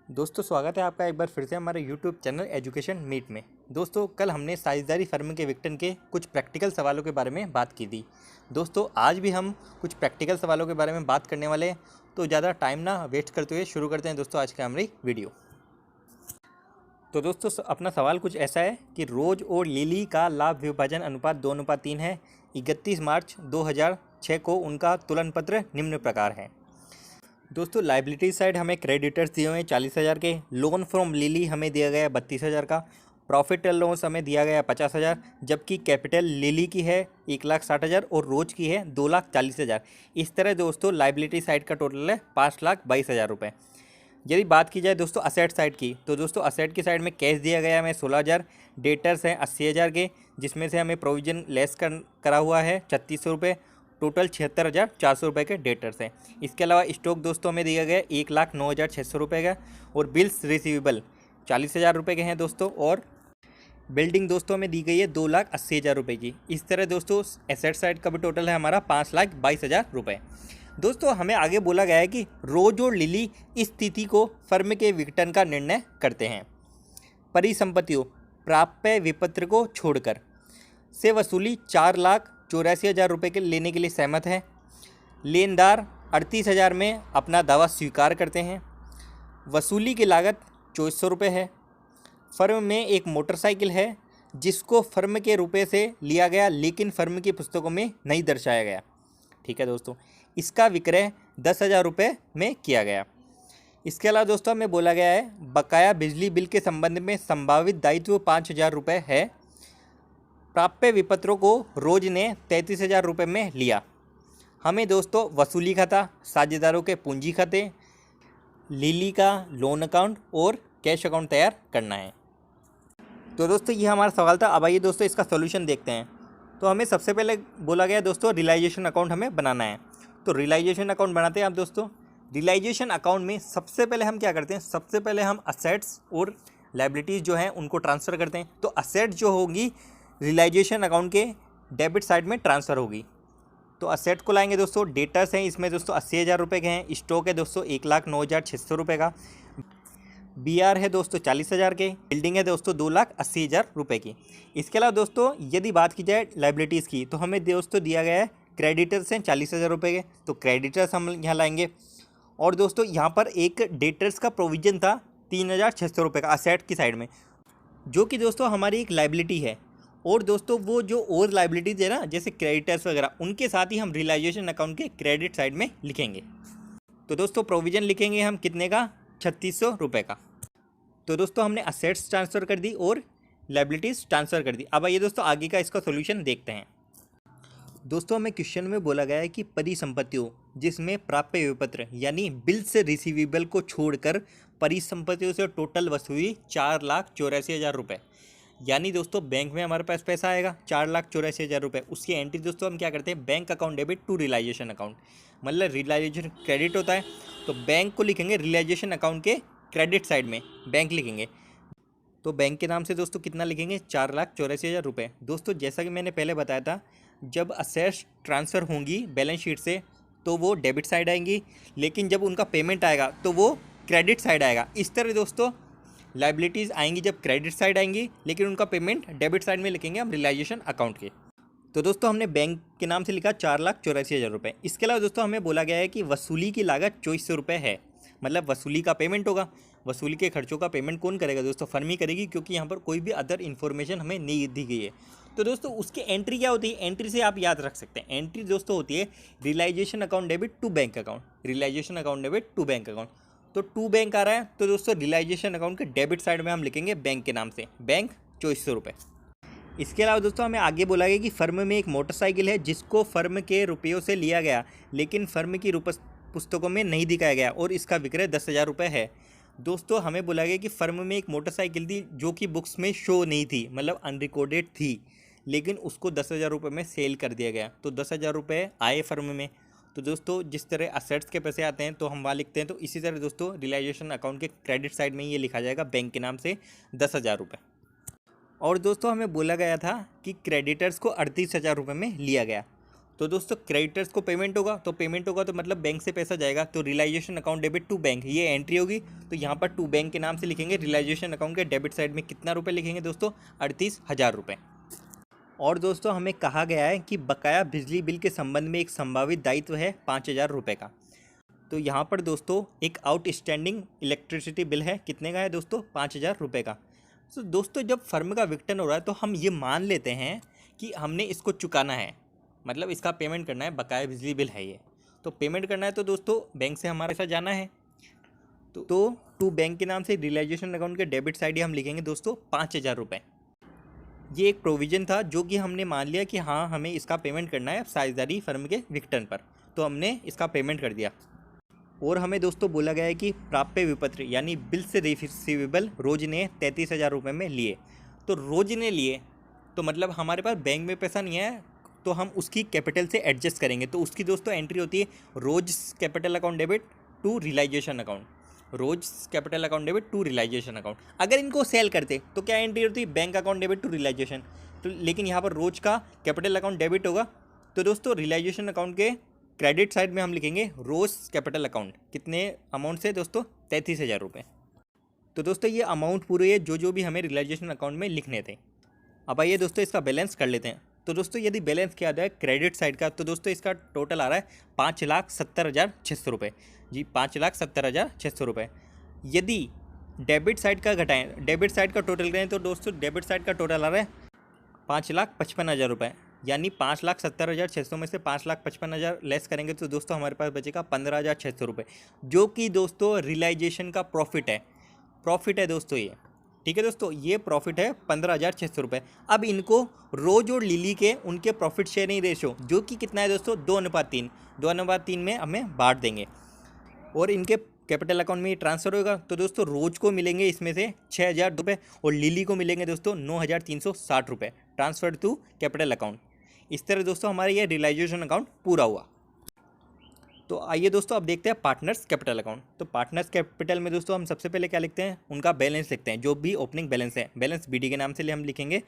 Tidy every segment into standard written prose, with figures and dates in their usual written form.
दोस्तों स्वागत है आपका एक बार फिर से हमारे YouTube चैनल एजुकेशन मीट में। दोस्तों कल हमने साझेदारी फर्म के विघटन के कुछ प्रैक्टिकल सवालों के बारे में बात की थी। दोस्तों आज भी हम कुछ प्रैक्टिकल सवालों के बारे में बात करने वाले हैं, तो ज़्यादा टाइम ना वेस्ट करते हुए शुरू करते हैं दोस्तों आज की हमारी वीडियो। तो दोस्तों अपना सवाल कुछ ऐसा है कि रोज और लिली का लाभ विभाजन अनुपात 2:3 है। 31 मार्च 2006 को उनका तुलन पत्र निम्न प्रकार है। दोस्तों लाइबिलिटी साइड हमें क्रेडिटर्स दिए हुए हैं 40,000 के, लोन फ्रॉम लिली हमें दिया गया है 32,000 का, प्रॉफिट एंड लॉस हमें दिया गया है 50,000, जबकि कैपिटल लिली की है 1,60,000 और रोज की है 2,40,000। इस तरह दोस्तों लाइबिलिटी साइड का टोटल है 5,22,000 रुपये। यदि बात की जाए दोस्तों असेट साइड की, तो दोस्तों असेट की साइड में कैश दिया गया है हमें 16,000, डेटर्स हैं 80,000 के, जिसमें से हमें प्रोविजन लेस करा हुआ है 3,600 रुपये, टोटल 76,400 रुपये के डेटर्स हैं। इसके अलावा स्टॉक दोस्तों हमें दिया गया है 1,09,600 रुपये का, और बिल्स रिसीवेबल 40,000 रुपये के हैं दोस्तों, और बिल्डिंग दोस्तों हमें दी गई है 2,80,000 रुपये की। इस तरह दोस्तों एसेट साइड का भी टोटल है हमारा 5,22,000 रुपये। दोस्तों हमें आगे बोला गया है कि रोज और लिली इस तिथि को फर्म के विघटन का निर्णय करते हैं। परिसंपत्तियों प्राप्य विपत्र को छोड़कर से वसूली 4,84,000 रुपये के लेने के लिए सहमत है। लेनदार 38,000 में अपना दावा स्वीकार करते हैं। वसूली की लागत 2,400 रुपये है। फर्म में एक मोटरसाइकिल है जिसको फर्म के रुपए से लिया गया, लेकिन फर्म की पुस्तकों में नहीं दर्शाया गया। ठीक है दोस्तों, इसका विक्रय 10,000 रुपये में किया गया। इसके अलावा दोस्तों हमें बोला गया है बकाया बिजली बिल के संबंध में संभावित दायित्व 5,000 रुपये है। प्राप्य विपत्रों को रोज ने 33,000 रुपये में लिया। हमें दोस्तों वसूली खाता, साझेदारों के पूंजी खाते, लिली का लोन अकाउंट और कैश अकाउंट तैयार करना है। तो दोस्तों ये हमारा सवाल था। अब आइए दोस्तों इसका सॉल्यूशन देखते हैं। तो हमें सबसे पहले बोला गया दोस्तों रियलाइजेशन अकाउंट हमें बनाना है। तो रियलाइजेशन अकाउंट बनाते हैं आप दोस्तों। रियलाइजेशन अकाउंट में सबसे पहले हम क्या करते हैं, सबसे पहले हम असेट्स और लाइबिलिटीज़ जो हैं उनको ट्रांसफ़र करते हैं। तो असेट जो होगी रियलाइजेशन अकाउंट के डेबिट साइड में ट्रांसफ़र होगी। तो असेट को लाएंगे दोस्तों, डेटर्स हैं इसमें दोस्तों 80,000 रुपये के हैं, स्टॉक है दोस्तों 1,09,600 रुपये का, BR है दोस्तों 40,000 के, बिल्डिंग है दोस्तों 2,80,000 रुपये की। इसके अलावा दोस्तों यदि बात की जाए लाइबिलिटीज़ की, तो हमें दोस्तों दिया गया है क्रेडिटर्स हैं 40,000 रुपये के, तो क्रेडिटर्स हम यहाँ लाएंगे। और दोस्तों यहाँ पर एक डेटर्स का प्रोविजन था 3,600 रुपये का असेट की साइड में, जो कि दोस्तों हमारी एक लाइबिलिटी है। और दोस्तों वो जो और लाइबिलिटीज़ है ना, जैसे क्रेडिटर्स वगैरह, उनके साथ ही हम रियलाइजेशन अकाउंट के क्रेडिट साइड में लिखेंगे। तो दोस्तों प्रोविज़न लिखेंगे हम कितने का, 3,600 रुपये का। तो दोस्तों हमने असेट्स ट्रांसफ़र कर दी और लाइबिलिटीज़ ट्रांसफ़र कर दी। अब आइए दोस्तों आगे का इसका सोल्यूशन देखते हैं। दोस्तों हमें क्वेश्चन में बोला गया है कि परिसंपत्तियों जिसमें प्राप्य विपत्र यानी बिल्स रिसीवेबल को छोड़कर परिसंपत्तियों से टोटल वसूली 4,84,000 रुपये, यानी दोस्तों बैंक में हमारे पास पैसा आएगा 4,84,000 रुपये। उसकी एंट्री दोस्तों हम क्या करते हैं, bank account debit to realisation account, मतलब रियलाइजेशन क्रेडिट होता है तो बैंक को लिखेंगे रियलाइजेशन अकाउंट के क्रेडिट साइड में बैंक लिखेंगे। तो बैंक के नाम से दोस्तों कितना लिखेंगे, 4,84,000 रुपये। दोस्तों जैसा कि मैंने पहले बताया था, जब असेट्स ट्रांसफ़र होंगी बैलेंस शीट से तो वो डेबिट साइड आएंगी, लेकिन जब उनका पेमेंट आएगा तो वो क्रेडिट साइड आएगा। इस तरह दोस्तों लाइबिलिटीज़ आएंगी जब क्रेडिट साइड आएंगी, लेकिन उनका पेमेंट डेबिट साइड में लिखेंगे हम रियलाइजेशन अकाउंट के। तो दोस्तों हमने बैंक के नाम से लिखा 4,84,000 रुपये। इसके अलावा दोस्तों हमें बोला गया है कि वसूली की लागत 2,400 रुपये है, मतलब वसूली का पेमेंट होगा। वसूली के खर्चों का पेमेंट कौन करेगा दोस्तों, फर्म ही करेगी, क्योंकि यहाँ पर कोई भी अदर इन्फॉर्मेशन हमें नहीं दी गई है। तो दोस्तों उसकी एंट्री क्या होती है, एंट्री से आप याद रख सकते हैं। एंट्री दोस्तों होती है realisation account debit to bank account, realisation account debit to bank account. तो टू बैंक आ रहा है तो दोस्तों रियलाइजेशन अकाउंट के डेबिट साइड में हम लिखेंगे बैंक के नाम से, बैंक 2,400 रुपये। इसके अलावा दोस्तों हमें आगे बोला गया कि फर्म में एक मोटरसाइकिल है जिसको फर्म के रुपयों से लिया गया, लेकिन फर्म की पुस्तकों में नहीं दिखाया गया, और इसका विक्रय 10,000 रुपये है। दोस्तों हमें बोला गया कि फर्म में एक मोटरसाइकिल थी जो कि बुक्स में शो नहीं थी, मतलब अनरिकॉर्डेड थी, लेकिन उसको 10,000 रुपये में सेल कर दिया गया। तो 10,000 रुपये आए फर्म में। तो दोस्तों जिस तरह असेट्स के पैसे आते हैं तो हम वहाँ लिखते हैं, तो इसी तरह दोस्तों रियलाइजेशन अकाउंट के क्रेडिट साइड में ये लिखा जाएगा बैंक के नाम से 10,000 रुपये। और दोस्तों हमें बोला गया था कि क्रेडिटर्स को 38,000 रुपये में लिया गया। तो दोस्तों क्रेडिटर्स को पेमेंट होगा, तो मतलब बैंक से पैसा जाएगा, तो realisation account debit to bank ये एंट्री होगी। तो यहाँ पर टू बैंक के नाम से लिखेंगे, रियलाइजेशन अकाउंट के डेबिट साइड में कितना रुपये लिखेंगे दोस्तों, 38,000 रुपये। और दोस्तों हमें कहा गया है कि बकाया बिजली बिल के संबंध में एक संभावित दायित्व है 5,000 रुपये का। तो यहाँ पर दोस्तों एक आउटस्टैंडिंग इलेक्ट्रिसिटी बिल है, कितने का है दोस्तों, 5,000 रुपये का। तो दोस्तों जब फर्म का विघटन हो रहा है तो हम ये मान लेते हैं कि हमने इसको चुकाना है, मतलब इसका पेमेंट करना है, बकाया बिजली बिल है ये, तो पेमेंट करना है। तो दोस्तों बैंक से हमारे साथ जाना है, तो टू बैंक के नाम से रियलाइजेशन अकाउंट के डेबिट साइड हम लिखेंगे दोस्तों 5,000 रुपये। ये एक प्रोविज़न था जो कि हमने मान लिया कि हाँ हमें इसका पेमेंट करना है साझेदारी फर्म के विघटन पर, तो हमने इसका पेमेंट कर दिया। और हमें दोस्तों बोला गया है कि प्राप्य विपत्र यानी बिल से रिसीवेबल रोज ने 33,000 रुपये में लिए। तो रोज ने लिए तो मतलब हमारे पास बैंक में पैसा नहीं है, तो हम उसकी कैपिटल से एडजस्ट करेंगे। तो उसकी दोस्तों एंट्री होती है Rose capital account debit to realisation account, Rose capital account debit to realisation account. अगर इनको सेल करते तो क्या एंट्री होती है, bank account debit to realisation. तो लेकिन यहाँ पर रोज का कैपिटल अकाउंट डेबिट होगा, तो दोस्तों रियलाइजेशन अकाउंट के क्रेडिट साइड में हम लिखेंगे रोज कैपिटल अकाउंट, कितने अमाउंट से दोस्तों, 33,000 रुपये। तो दोस्तों ये अमाउंट पूरे है जो भी हमें रियलाइजेशन अकाउंट में लिखने थे। अब आइए दोस्तों इसका बैलेंस कर लेते हैं। तो दोस्तों यदि बैलेंस किया जाए क्रेडिट साइड का, तो दोस्तों इसका टोटल आ रहा है 5,70,600 रुपये जी, 5,70,600 रुपये। यदि डेबिट साइड का घटाएं, डेबिट साइड का टोटल करें, तो दोस्तों डेबिट साइड का टोटल आ रहा है 5,55,000 रुपये, यानी 5,70,600 में से 5,55,000 लेस करेंगे तो दोस्तों हमारे पास बचेगा 15,600 रुपये, जो कि दोस्तों रियलाइजेशन का प्रॉफिट है दोस्तों ये, ठीक है दोस्तों, ये प्रॉफिट है 15,600 रुपये। अब इनको रोज और लिली के उनके प्रॉफिट शेयरिंग रेशो जो कि कितना है दोस्तों, 2:3 में हमें बांट देंगे और इनके कैपिटल अकाउंट में ट्रांसफ़र होगा। तो दोस्तों रोज को मिलेंगे इसमें से 6,000 रुपये और लिली को मिलेंगे दोस्तों 9,360 रुपये ट्रांसफर टू कैपिटल अकाउंट। इस तरह दोस्तों हमारा ये रियलाइजेशन अकाउंट पूरा हुआ। तो आइए दोस्तों अब देखते हैं पार्टनर्स कैपिटल अकाउंट। तो पार्टनर्स कैपिटल में दोस्तों हम सबसे पहले क्या लिखते हैं, उनका बैलेंस लिखते हैं, जो भी ओपनिंग बैलेंस है, बैलेंस बीडी के नाम से हम लिखेंगे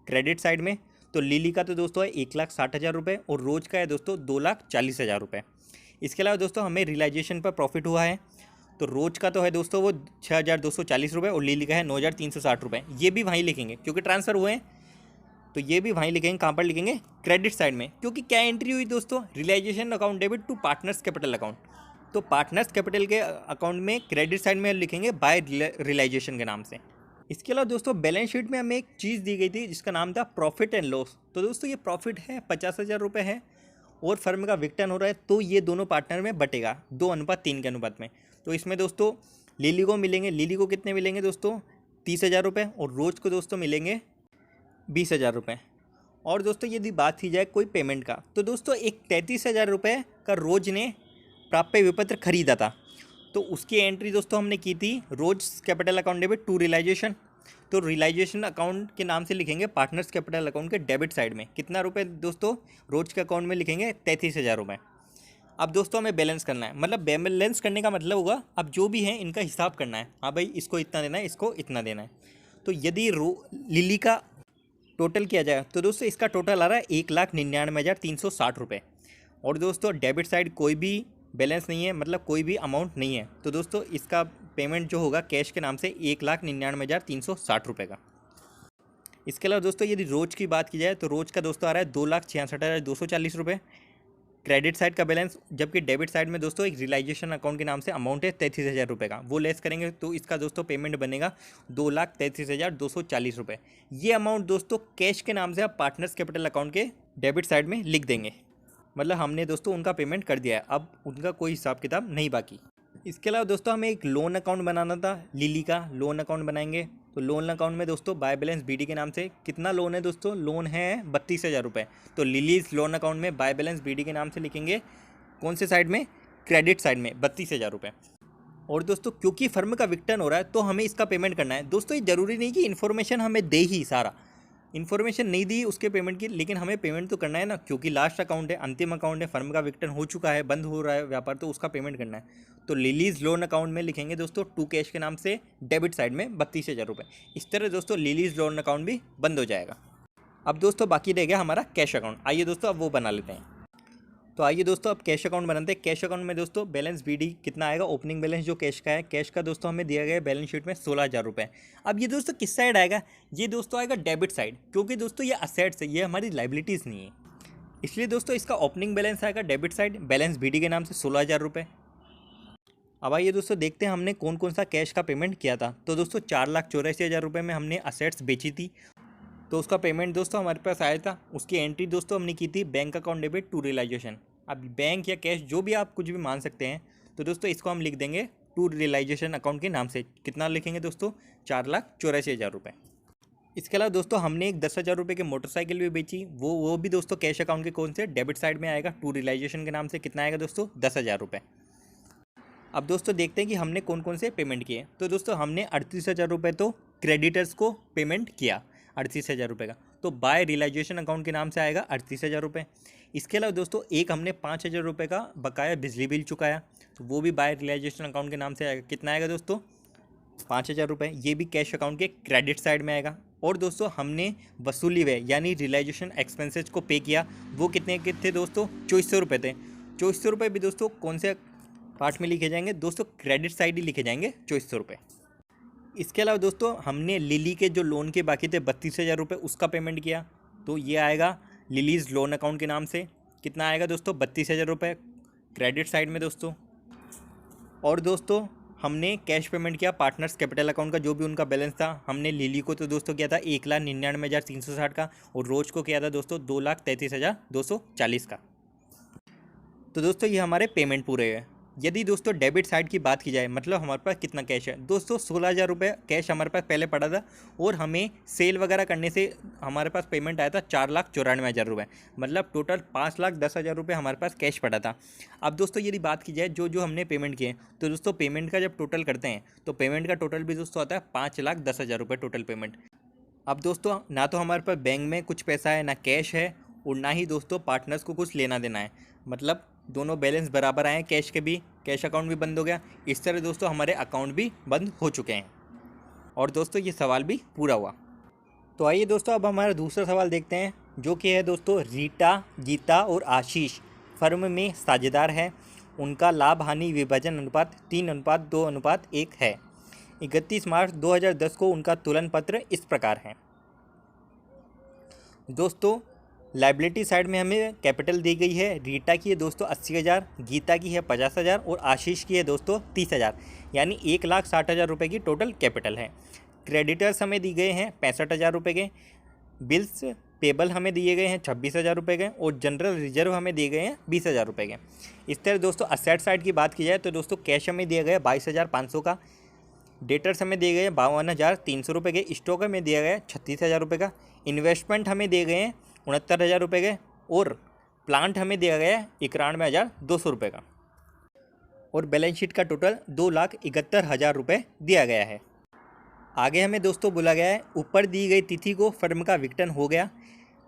क्रेडिट साइड में। तो लिली का तो दोस्तों है 1,60,000 रुपये और रोज का है दोस्तों 2,40,000 रुपये। इसके अलावा दोस्तों हमें रियलाइजेशन पर प्रॉफिट हुआ है, तो रोज का तो है दोस्तों वो 6,240 रुपये और लिली का है 9,360 रुपये। ये भी वहीं लिखेंगे क्योंकि ट्रांसफ़र हुए हैं, तो ये भी वहीं लिखेंगे। कहाँ पर लिखेंगे, क्रेडिट साइड में, क्योंकि क्या एंट्री हुई दोस्तों, realisation account debit to partners capital account. तो पार्टनर्स कैपिटल के अकाउंट में क्रेडिट साइड में लिखेंगे बाय रियलाइजेशन के नाम से। इसके अलावा दोस्तों बैलेंस शीट में हमें एक चीज़ दी गई थी जिसका नाम था प्रॉफिट एंड लॉस। तो दोस्तों ये प्रॉफिट है 50,000 रुपये है और फर्म का विघटन हो रहा है, तो ये दोनों पार्टनर में बटेगा 2:3 के अनुपात में। तो इसमें दोस्तों लिली को मिलेंगे, लिली को कितने मिलेंगे दोस्तों, 30,000 रुपये और रोज को दोस्तों मिलेंगे 20,000 रुपये। और दोस्तों यदि बात की जाए कोई पेमेंट का, तो दोस्तों एक 33,000 रुपये का रोज ने प्राप्य विपत्र खरीदा था, तो उसकी एंट्री दोस्तों हमने की थी Rose capital account debit to realisation. तो रियलाइजेशन अकाउंट के नाम से लिखेंगे पार्टनर्स कैपिटल अकाउंट के डेबिट साइड में कितना रुपये दोस्तों, रोज के अकाउंट में लिखेंगे 33,000 रुपये। अब दोस्तों हमें बैलेंस करना है, मतलब बैलेंस करने का मतलब होगा अब जो भी है इनका हिसाब करना है, हाँ भाई इसको इतना देना है, इसको इतना देना है। तो यदि लिली का टोटल किया जाए तो दोस्तों इसका टोटल आ रहा है 1,99,360 रुपये। और दोस्तों डेबिट साइड कोई भी बैलेंस नहीं है, मतलब कोई भी अमाउंट नहीं है, तो दोस्तों इसका पेमेंट जो होगा कैश के नाम से 1,99,360 रुपये का। इसके अलावा दोस्तों यदि रोज की बात की जाए तो रोज का दोस्तों आ रहा है 2,66,240 रुपये क्रेडिट साइड का बैलेंस, जबकि डेबिट साइड में दोस्तों एक रियलाइजेशन अकाउंट के नाम से अमाउंट है 33,000 रुपये का, वो लेस करेंगे तो इसका दोस्तों पेमेंट बनेगा 2,33,240 रुपये। ये अमाउंट दोस्तों कैश के नाम से आप पार्टनर्स कैपिटल अकाउंट के डेबिट साइड में लिख देंगे, मतलब हमने दोस्तों उनका पेमेंट कर दिया है, अब उनका कोई हिसाब किताब नहीं बाकी। इसके अलावा दोस्तों हमें एक लोन अकाउंट बनाना था, लिली का लोन अकाउंट बनाएंगे। तो लोन अकाउंट में दोस्तों बाय बैलेंस बीडी के नाम से कितना लोन है दोस्तों, लोन है 32,000 रुपये। तो लिलीज लोन अकाउंट में बाय बैलेंस बीडी के नाम से लिखेंगे कौन से साइड में, क्रेडिट साइड में 32,000 रुपये। और दोस्तों क्योंकि फर्म का विघटन हो रहा है तो हमें इसका पेमेंट करना है। दोस्तों ये ज़रूरी नहीं कि इन्फॉर्मेशन हमें दे ही, सारा इन्फॉर्मेशन नहीं दी उसके पेमेंट की, लेकिन हमें पेमेंट तो करना है ना, क्योंकि लास्ट अकाउंट है, अंतिम अकाउंट है, फर्म का विघटन हो चुका है, बंद हो रहा है व्यापार, तो उसका पेमेंट करना है। तो लिलीज लोन अकाउंट में लिखेंगे दोस्तों टू कैश के नाम से डेबिट साइड में 32,000 रुपये। इस तरह दोस्तों लिलीज लोन अकाउंट भी बंद हो जाएगा। अब दोस्तों बाकी रह गया हमारा कैश अकाउंट, आइए दोस्तों अब वो बना लेते हैं। तो आइए दोस्तों अब कैश अकाउंट बनाते हैं। कैश अकाउंट में दोस्तों बैलेंस बीडी कितना आएगा, ओपनिंग बैलेंस जो कैश का है, कैश का दोस्तों हमें दिया गया है बैलेंस शीट में 16,000 रुपये। अब ये दोस्तों किस साइड आएगा, ये दोस्तों आएगा डेबिट साइड, क्योंकि दोस्तों ये असेट्स है, ये हमारी लाइबिलिटीज़ नहीं है, इसलिए दोस्तों इसका ओपनिंग बैलेंस आएगा डेबिट साइड, बैलेंस बीडी के नाम से 16,000 रुपये। अब आइए दोस्तों देखते हैं हमने कौन कौन सा कैश का पेमेंट किया था। तो दोस्तों 4,84,000 रुपये में हमने असेट्स बेची थी, तो उसका पेमेंट दोस्तों हमारे पास आया था। उसकी एंट्री दोस्तों हमने की थी bank account debit to realisation. अब बैंक या कैश जो भी आप कुछ भी मान सकते हैं, तो दोस्तों इसको हम लिख देंगे टू रियलाइजेशन अकाउंट के नाम से। कितना लिखेंगे दोस्तों, 4,84,000 रुपये। इसके अलावा दोस्तों हमने एक 10,000 रुपये की मोटरसाइकिल भी बेची, वो भी दोस्तों कैश अकाउंट के कौन से डेबिट साइड में आएगा, टू रियलाइजेशन के नाम से। कितना आएगा दोस्तों, 10,000 रुपये। अब दोस्तों देखते हैं कि हमने कौन कौन से पेमेंट किए। तो दोस्तों हमने 38,000 रुपये तो क्रेडिटर्स को पेमेंट किया, 38,000 रुपये का, तो बाय रियलाइजेशन अकाउंट के नाम से आएगा 38,000 रुपये। इसके अलावा दोस्तों एक हमने 5,000 रुपये का बकाया बिजली बिल चुकाया, तो वो भी बाय रियलाइजेशन अकाउंट के नाम से आएगा। कितना आएगा दोस्तों, 5,000 रुपये। ये भी कैश अकाउंट के क्रेडिट साइड में आएगा। और दोस्तों हमने वसूली व्यय यानी रियलाइजेशन एक्सपेंसेस को पे किया, वो कितने के थे दोस्तों, 2400 रुपये थे। 2400 रुपये भी दोस्तों कौन से पार्ट में लिखे जाएंगे दोस्तों, क्रेडिट साइड ही लिखे जाएंगे 2400 रुपये। इसके अलावा दोस्तों हमने लिली के जो लोन के बाकी थे 32,000 रुपये, उसका पेमेंट किया, तो ये आएगा लिलीज़ लोन अकाउंट के नाम से। कितना आएगा दोस्तों, 32,000 रुपये क्रेडिट साइड में दोस्तों। और दोस्तों हमने कैश पेमेंट किया पार्टनर्स कैपिटल अकाउंट का, जो भी उनका बैलेंस था। हमने लिली को तो दोस्तों किया था 1,99,360 का, और रोज को किया था दोस्तों 2,33,240 का। तो दोस्तों ये हमारे पेमेंट पूरे हैं। यदि दोस्तों डेबिट साइड की बात की जाए, मतलब हमारे पास कितना कैश है दोस्तों, 16,000 रुपये कैश हमारे पास पहले पड़ा था, और हमें सेल वगैरह करने से हमारे पास पेमेंट आया था 4,94,000 रुपये, मतलब टोटल 5,10,000 रुपये हमारे पास कैश पड़ा था। अब दोस्तों यदि बात की जाए जो जो हमने पेमेंट किए, तो दोस्तों पेमेंट का जब टोटल करते हैं तो पेमेंट का टोटल भी दोस्तों आता है 5,10,000 रुपये टोटल पेमेंट। अब दोस्तों ना तो हमारे पास बैंक में कुछ पैसा है, ना कैश है, और ना ही दोस्तों पार्टनर्स को कुछ लेना देना है, मतलब दोनों बैलेंस बराबर आए हैं। कैश के भी, कैश अकाउंट भी बंद हो गया। इस तरह दोस्तों हमारे अकाउंट भी बंद हो चुके हैं, और दोस्तों ये सवाल भी पूरा हुआ। तो आइए दोस्तों अब हमारा दूसरा सवाल देखते हैं, जो कि है दोस्तों रीटा, गीता और आशीष फर्म में साझेदार है। उनका लाभ हानि विभाजन अनुपात 3:2:1 है। 31 मार्च 2010 को उनका तुलन पत्र इस प्रकार है। दोस्तों लाइबिलिटी साइड में हमें कैपिटल दी गई है। रीटा की है दोस्तों 80,000, गीता की है 50,000, और आशीष की है दोस्तों 30,000, यानी 1,60,000 रुपये की टोटल कैपिटल है। क्रेडिटर्स हमें दिए गए हैं 65,000 रुपये के, बिल्स पेबल हमें दिए गए हैं 26,000 रुपये के, और जनरल रिजर्व हमें दिए गए हैं 20,000 रुपये के। इस तरह दोस्तों असेट साइड की बात की जाए तो दोस्तों कैश हमें दिया गया 22,500 का, डेटर्स हमें दिए गए 52,300 रुपये के, स्टॉक हमें दिया गया 36,000 रुपये का, इन्वेस्टमेंट हमें दिए गए हैं 69,000 रुपये के, और प्लांट हमें दिया गया है 91,200 रुपये का, और बैलेंस शीट का टोटल 2,71,000 रुपये दिया गया है। आगे हमें दोस्तों बोला गया है ऊपर दी गई तिथि को फर्म का विघटन हो गया,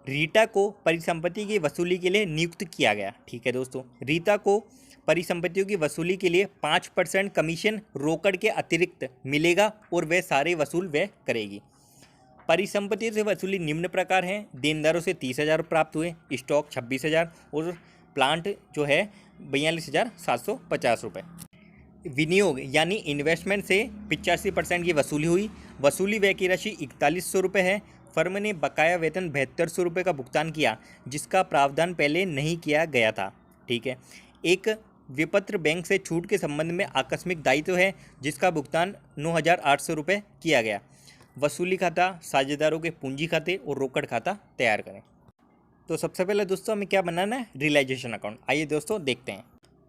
रीटा को परिसंपत्ति की वसूली के लिए नियुक्त किया गया। ठीक है दोस्तों, रीटा को परिसंपत्तियों की वसूली के लिए 5% कमीशन रोकड़ के अतिरिक्त मिलेगा, और वह सारे वसूल वह करेगी। परिसंपत्तियों से वसूली निम्न प्रकार हैं। देनदारों से 30,000 प्राप्त हुए, स्टॉक 26,000, और प्लांट जो है 42,750 रुपये। विनियोग यानी इन्वेस्टमेंट से 85% की वसूली हुई। वसूली व्यय की राशि 4100 रुपये है। फर्म ने बकाया वेतन 7200 रुपये का भुगतान किया, जिसका प्रावधान पहले नहीं किया गया था। ठीक है। एक विपत्र बैंक से छूट के संबंध में आकस्मिक दायित्व है, जिसका भुगतान 9,800 रुपये किया गया। वसूली खाता, साझेदारों के पूंजी खाते और रोकड़ खाता तैयार करें। तो सबसे पहले दोस्तों हमें क्या बनाना है, रियलाइजेशन अकाउंट। आइए दोस्तों देखते हैं।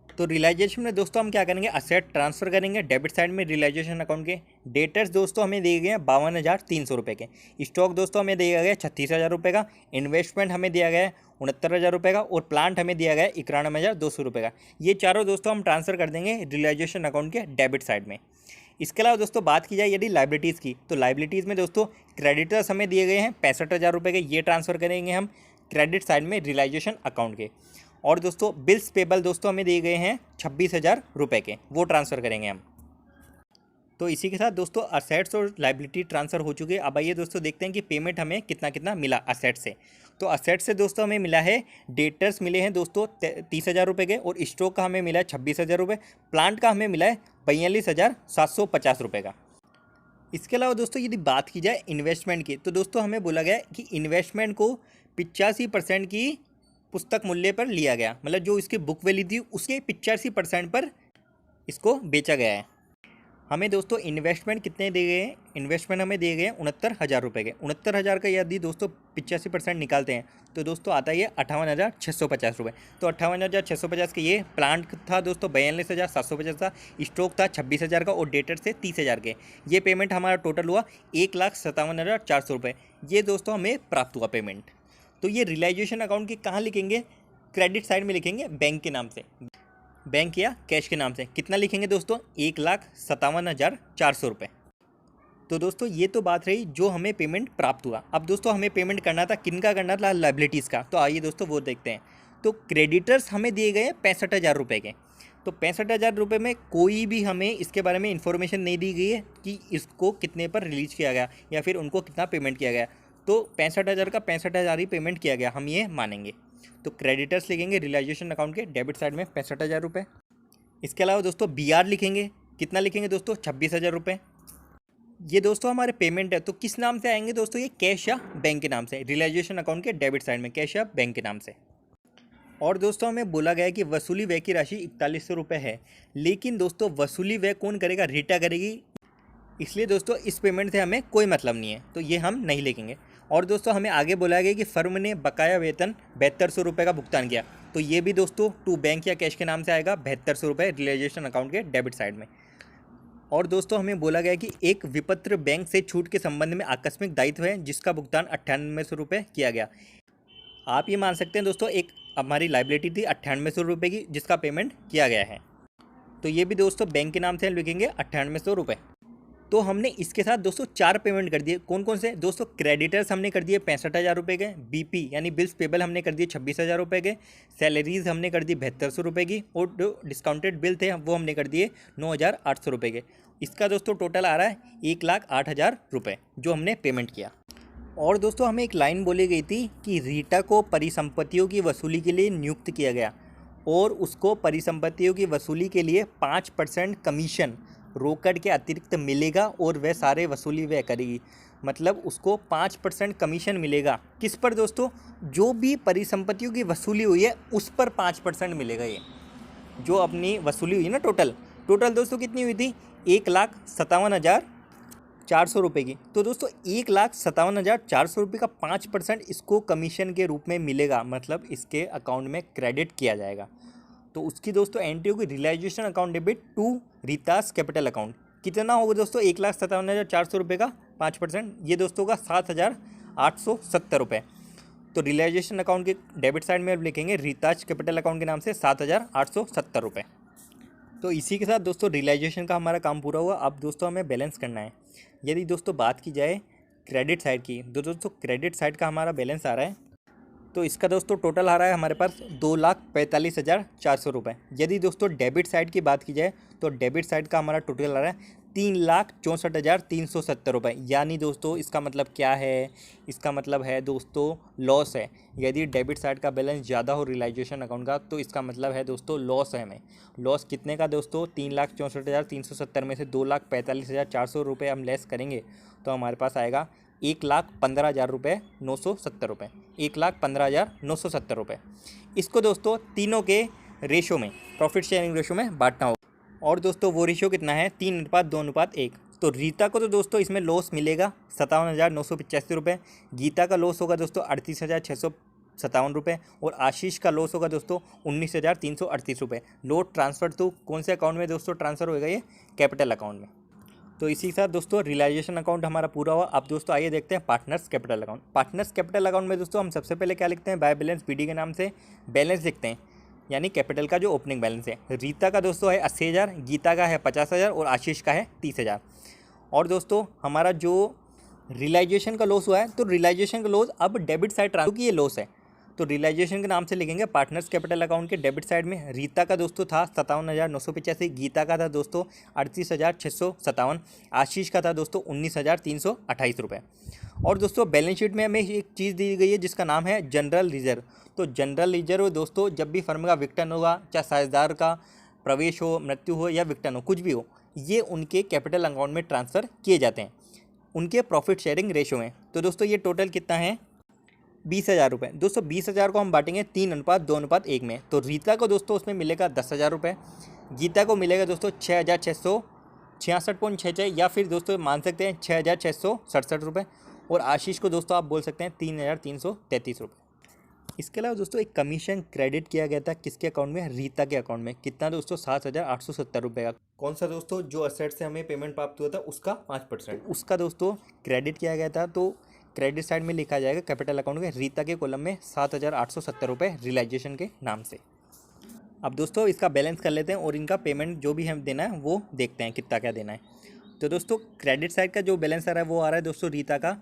तो रियलाइजेशन में दोस्तों हम क्या करेंगे, असेट ट्रांसफ़र करेंगे डेबिट साइड में रियलाइजेशन अकाउंट के। डेटर्स दोस्तों हमें दिए गए हैं 52,300 रुपये के। स्टॉक दोस्तों हमें दिया गया है 36,000 रुपये का। इन्वेस्टमेंट हमें दिया गया है 69,000 रुपये का, और प्लांट हमें दिया गया है 91,200 रुपये का। ये चारों दोस्तों हम ट्रांसफ़र कर देंगे रियलाइजेशन अकाउंट के डेबिट साइड में। इसके अलावा दोस्तों बात की जाए यदि लाइबिलिटीज़ की, तो लाइबिलिटीज़ में दोस्तों क्रेडिटर्स हमें दिए गए हैं 65,000 रुपये के, ये ट्रांसफ़र करेंगे हम क्रेडिट साइड में रियलाइजेशन अकाउंट के। और दोस्तों बिल्स पेबल दोस्तों हमें दिए गए हैं 26,000 रुपये के, वो ट्रांसफ़र करेंगे हम। तो इसी के साथ दोस्तों असेट्स और लाइबिलिटी ट्रांसफ़र हो चुके हैं। अब आइए दोस्तों देखते हैं कि पेमेंट हमें कितना कितना मिला असेट से। तो असेट से दोस्तों हमें मिला है, डेटर्स मिले हैं दोस्तों 30,000 रुपये के, और स्टॉक का हमें मिला है 26,000 रुपये, प्लांट का हमें मिला है 42,750 रुपये का। इसके अलावा दोस्तों यदि बात की जाए इन्वेस्टमेंट की, तो दोस्तों हमें बोला गया है कि इन्वेस्टमेंट को 85% की पुस्तक मूल्य पर लिया गया, मतलब जो इसकी बुक वैल्यू थी उसके 85% पर इसको बेचा गया है। हमें दोस्तों इन्वेस्टमेंट कितने दिए गए हैं, इन्वेस्टमेंट हमें दिए गए हैं 69,000 रुपये के। 69,000 का यदि दोस्तों 85% निकालते हैं तो दोस्तों आता है ये 58,650 रुपये। तो 58,650 के ये प्लांट था दोस्तों 42,750 था, स्टॉक था 26,000 का, और डेटर से 30,000 के। ये पेमेंट हमारा टोटल हुआ 1,57,400 रुपये। ये दोस्तों हमें प्राप्त हुआ पेमेंट। तो ये रियलाइजेशन अकाउंट के कहाँ लिखेंगे, क्रेडिट साइड में लिखेंगे बैंक के नाम से, बैंक या कैश के नाम से। कितना लिखेंगे दोस्तों, 1,57,400 रुपये। तो दोस्तों ये तो बात रही जो हमें पेमेंट प्राप्त हुआ। अब दोस्तों हमें पेमेंट करना था, किन का करना था, लाइबिलिटीज़ का। तो आइए दोस्तों वो देखते हैं। तो क्रेडिटर्स हमें दिए गए हैं 65,000 रुपये के। तो 65,000 रुपये में कोई भी हमें इसके बारे में इन्फॉर्मेशन नहीं दी गई है कि इसको कितने पर रिलीज किया गया या फिर उनको कितना पेमेंट किया गया। तो 65,000 का 65,000 ही पेमेंट किया गया, हम ये मानेंगे। तो क्रेडिटर्स लिखेंगे रियलाइजेशन अकाउंट के डेबिट साइड में 65,000 रुपये। इसके अलावा दोस्तों BR लिखेंगे, कितना लिखेंगे दोस्तों, 26,000 रुपये। ये दोस्तों हमारे पेमेंट है, तो किस नाम से आएंगे दोस्तों, ये कैश या बैंक के नाम से, रियलाइजेशन अकाउंट के डेबिट साइड में कैश या बैंक के नाम से। और दोस्तों हमें बोला गया है कि वसूली व्यय की राशि 4100 रुपये है, लेकिन दोस्तों वसूली व्यय कौन करेगा, रीटा करेगी, इसलिए दोस्तों इस पेमेंट से हमें कोई मतलब नहीं है, तो ये हम नहीं लिखेंगे। और दोस्तों हमें आगे बोला गया कि फर्म ने बकाया वेतन 7200 रुपये का भुगतान किया, तो ये भी दोस्तों टू बैंक या कैश के नाम से आएगा 7200 रुपये रियलाइजेशन अकाउंट के डेबिट साइड में। और दोस्तों हमें बोला गया कि एक विपत्र बैंक से छूट के संबंध में आकस्मिक दायित्व है जिसका भुगतान 9800 रुपये किया गया। आप ये मान सकते हैं दोस्तों एक हमारी लाइबिलिटी थी 9800 रुपये की जिसका पेमेंट किया गया है, तो ये भी दोस्तों बैंक के नाम से लिखेंगे 9800 रुपये। तो हमने इसके साथ दोस्तों 4 पेमेंट कर दिए। कौन कौन से दोस्तों, क्रेडिटर्स हमने कर दिए 65,000 रुपये के, BP यानी बिल्स पेबल हमने कर दिए 26,000 रुपये के, सैलरीज हमने कर दी 7200 रुपये की, और जो डिस्काउंटेड बिल थे वो हमने कर दिए 9,800 रुपये के। इसका दोस्तों टोटल आ रहा है 1,08,000 रुपये जो हमने पेमेंट किया। और दोस्तों हमें एक लाइन बोली गई थी कि रीटा को परिसंपत्तियों की वसूली के लिए नियुक्त किया गया, और उसको परिसंपत्तियों की वसूली के लिए 5% कमीशन रोकड़ के अतिरिक्त मिलेगा, और वह सारे वसूली वह करेगी। मतलब उसको 5% कमीशन मिलेगा, किस पर दोस्तों, जो भी परिसंपत्तियों की वसूली हुई है उस पर 5% मिलेगा। ये जो अपनी वसूली हुई ना टोटल दोस्तों कितनी हुई थी, 1,57,400 रुपये की। तो दोस्तों 1,57,400 रुपये का 5% इसको कमीशन के रूप में मिलेगा, मतलब इसके अकाउंट में क्रेडिट किया जाएगा। तो उसकी दोस्तों एंट्री होगी realisation account debit to Rita's capital account. कितना होगा दोस्तों, 1,57,400 रुपये का 5%, ये दोस्तों का 7,870 रुपये। तो रियलाइजेशन अकाउंट के डेबिट साइड में अब लिखेंगे रीताज कैपिटल अकाउंट के नाम से 7,870 रुपये। तो इसी के साथ दोस्तों रियलाइजेशन का हमारा काम पूरा हुआ। अब दोस्तों हमें बैलेंस करना है। यदि दोस्तों बात की जाए क्रेडिट साइड की, तो दोस्तों क्रेडिट साइड का हमारा बैलेंस आ रहा है, तो इसका दोस्तों टोटल आ रहा है हमारे पास 2,45,400 रुपये। यदि दोस्तों डेबिट साइड की बात की जाए तो डेबिट साइड का हमारा टोटल आ रहा है 3,64,370 रुपये। यानी दोस्तों इसका मतलब क्या है, इसका मतलब है दोस्तों लॉस है। यदि डेबिट साइड का बैलेंस ज़्यादा हो रियलाइजेशन अकाउंट का, तो इसका मतलब है दोस्तों लॉस है हमें। लॉस कितने का दोस्तों, 3,64,370 में से 2,45,400 रुपये हम लेस करेंगे तो हमारे पास आएगा 1,15,000 रुपये 970 रुपये, 1,15,970 रुपये। इसको दोस्तों तीनों के रेशो में, प्रॉफिट शेयरिंग रेशो में बांटना होगा। और दोस्तों वो रेशो कितना है, 3:2:1। तो रीता को तो दोस्तों इसमें लॉस मिलेगा 57,985 रुपये, गीता का लॉस होगा दोस्तों 38,657 रुपये, और आशीष का लॉस होगा दोस्तों 19,338 रुपये। लोड ट्रांसफ़र तो कौन से अकाउंट में दोस्तों ट्रांसफ़र होएगा, ये कैपिटल अकाउंट में। तो इसी के साथ दोस्तों रियलाइजेशन अकाउंट हमारा पूरा हुआ। अब दोस्तों आइए देखते हैं partners capital account. Partners capital account में दोस्तों हम सबसे पहले क्या लिखते हैं, बाय बैलेंस BD के नाम से बैलेंस लिखते हैं, यानी कैपिटल का जो ओपनिंग बैलेंस है। रीता का दोस्तों है 80,000, गीता का है 50,000 और आशीष का है 30,000। और दोस्तों हमारा जो रियलाइजेशन का लॉस हुआ है, तो रियलाइजेशन का लॉस अब डेबिट साइड ट्रांसफर की ये लॉस है, तो रियलाइजेशन के नाम से लिखेंगे पार्टनर्स कैपिटल अकाउंट के डेबिट साइड में रीता का दोस्तों था 57,985, गीता का था दोस्तों 38,657, आशीष का था दोस्तों 19,328 रुपये। और दोस्तों बैलेंस शीट में हमें एक चीज़ दी गई है जिसका नाम है जनरल रिजर्व। तो जनरल रिजर्व दोस्तों जब भी फर्म का विघटन होगा, चाहे साझेदार का प्रवेश हो, मृत्यु हो या विघटन हो, कुछ भी हो, ये उनके कैपिटल अकाउंट में ट्रांसफ़र किए जाते हैं उनके प्रॉफिट शेयरिंग रेशो में। तो दोस्तों ये टोटल कितना है 20,000 रुपये। दोस्तों 20,000 को हम बांटेंगे 3:2:1 में। तो रीता को दोस्तों उसमें मिलेगा 10,000 रुपये, गीता को मिलेगा दोस्तों 6,666.66 या फिर दोस्तों मान सकते हैं 6,667 रुपये, और आशीष को दोस्तों आप बोल सकते हैं 3,333 रुपये। इसके अलावा दोस्तों एक कमीशन क्रेडिट किया गया था किसके अकाउंट में, रीता के अकाउंट में। कितना दोस्तों 7,870 रुपये का। कौन सा दोस्तों, जो असेट से हमें पेमेंट प्राप्त हुआ था उसका 5%, उसका दोस्तों क्रेडिट किया गया था। तो क्रेडिट साइड में लिखा जाएगा कैपिटल अकाउंट में रीता के कॉलम में 7,870 रुपये रियलाइजेशन के नाम से। अब दोस्तों इसका बैलेंस कर लेते हैं और इनका पेमेंट जो भी हम देना है वो देखते हैं कितना क्या देना है। तो दोस्तों क्रेडिट साइड का जो बैलेंस आ रहा है वो आ रहा है दोस्तों रीता का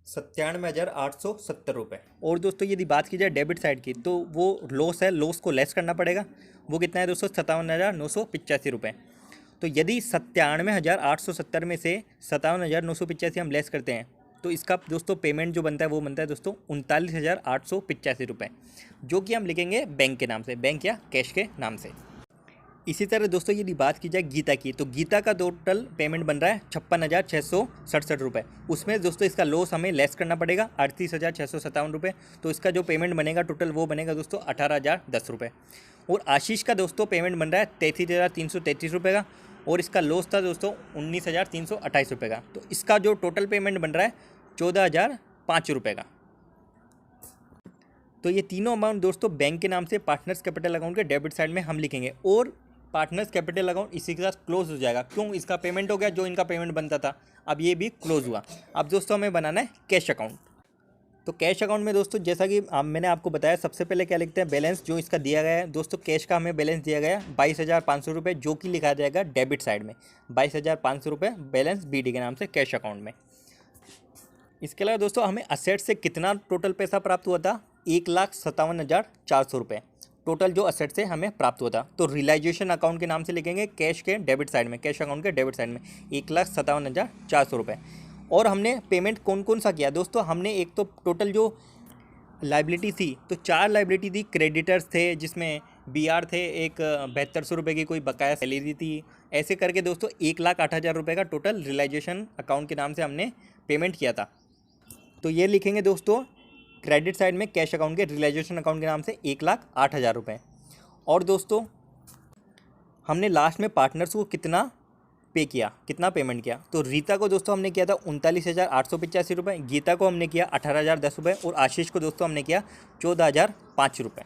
97,870 रुपये। और दोस्तों यदि बात की जाए डेबिट साइड की तो वो लॉस है, लॉस को लेस करना पड़ेगा। वो कितना है दोस्तों 57,985 रुपये। तो यदि 97,870 में से 57,985 हम लेस करते हैं तो इसका दोस्तों पेमेंट जो बनता है वो बनता है दोस्तों 39,885 रुपये, जो कि हम लिखेंगे बैंक के नाम से, बैंक या कैश के नाम से। इसी तरह दोस्तों यदि बात की जाए गीता की, तो गीता का टोटल पेमेंट बन रहा है 56,667 रुपये। उसमें दोस्तों इसका लॉस हमें लेस करना पड़ेगा 38,657 रुपये। तो इसका जो पेमेंट बनेगा टोटल वो बनेगा दोस्तों 18,010 रुपये। और आशीष का दोस्तों पेमेंट बन रहा है 33,333 रुपये का, और इसका लॉस था दोस्तों 19,328 रुपये का। तो इसका जो टोटल पेमेंट बन रहा है 14,005 रुपये का। तो ये तीनों अमाउंट दोस्तों बैंक के नाम से पार्टनर्स कैपिटल अकाउंट के डेबिट साइड में हम लिखेंगे, और पार्टनर्स कैपिटल अकाउंट इसी के साथ क्लोज हो जाएगा। क्यों, इसका पेमेंट हो गया, जो इनका पेमेंट बनता था अब ये भी क्लोज हुआ। अब दोस्तों हमें बनाना है कैश अकाउंट। तो कैश अकाउंट में दोस्तों जैसा कि मैंने आपको बताया, सबसे पहले क्या लिखते हैं, बैलेंस जो इसका दिया गया है दोस्तों, कैश का हमें बैलेंस दिया गया है 22,500 रुपये, जो कि लिखा जाएगा डेबिट साइड में 22,500 रुपये बैलेंस बीडी के नाम से कैश अकाउंट में। इसके अलावा दोस्तों हमें असेट से कितना टोटल पैसा प्राप्त हुआ था, 1,57,400 रुपये टोटल जो असेट से हमें प्राप्त हुआ था। तो रियलाइजेशन अकाउंट के नाम से लिखेंगे कैश के डेबिट साइड में, कैश अकाउंट के डेबिट साइड में 1,57,400 रुपये। और हमने पेमेंट कौन कौन सा किया दोस्तों, हमने एक तो टोटल जो लाइबिलिटी थी तो 4 लाइबिलिटी थी। क्रेडिटर्स थे जिसमें BR थे, एक 7200 रुपये की कोई बकाया सैलरी थी। ऐसे करके दोस्तों 1,08,000 रुपये का टोटल रियलाइजेशन अकाउंट के नाम से हमने पेमेंट किया था। तो ये लिखेंगे दोस्तों क्रेडिट साइड में कैश अकाउंट के रियलाइजेशन अकाउंट के नाम से 1,08,000 रुपये। और दोस्तों हमने लास्ट में पार्टनर्स को कितना पे किया, कितना पेमेंट किया, तो रीता को दोस्तों हमने किया था 39,885 रुपये, गीता को हमने किया 18,010 रुपये, और आशीष को दोस्तों हमने किया 14,005 रुपये।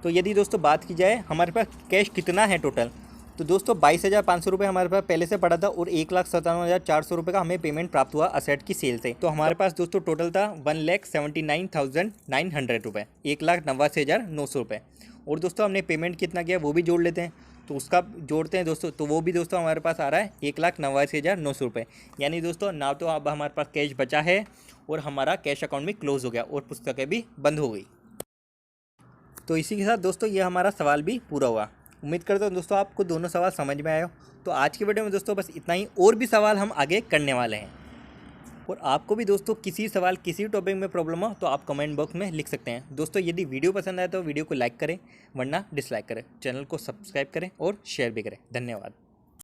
तो यदि दोस्तों बात की जाए हमारे पास कैश कितना है टोटल, तो दोस्तों 22,500 रुपये हमारे पास पहले से पड़ा था, और 1,57,400 रुपये का हमें पेमेंट प्राप्त हुआ असेट की सेल से। तो हमारे पास दोस्तों टोटल था 1,79,900 रुपये, 1,89,900 रुपये। और दोस्तों हमने पेमेंट कितना किया वो भी जोड़ लेते हैं, तो उसका जोड़ते हैं दोस्तों, तो वो भी दोस्तों हमारे पास आ रहा है 1,89,900 रुपये। यानी दोस्तों ना तो अब हमारे पास कैश बचा है और हमारा कैश अकाउंट भी क्लोज हो गया और पुस्तकें भी बंद हो गई। तो इसी के साथ दोस्तों ये हमारा सवाल भी पूरा हुआ। उम्मीद करता हूँ दोस्तों आपको दोनों सवाल समझ में आए हो। तो आज की वीडियो में दोस्तों बस इतना ही, और भी सवाल हम आगे करने वाले हैं। और आपको भी दोस्तों किसी सवाल किसी टॉपिक में प्रॉब्लम हो तो आप कमेंट बॉक्स में लिख सकते हैं। दोस्तों यदि वीडियो पसंद आए तो वीडियो को लाइक करें, वरना डिसलाइक करें, चैनल को सब्सक्राइब करें और शेयर भी करें। धन्यवाद।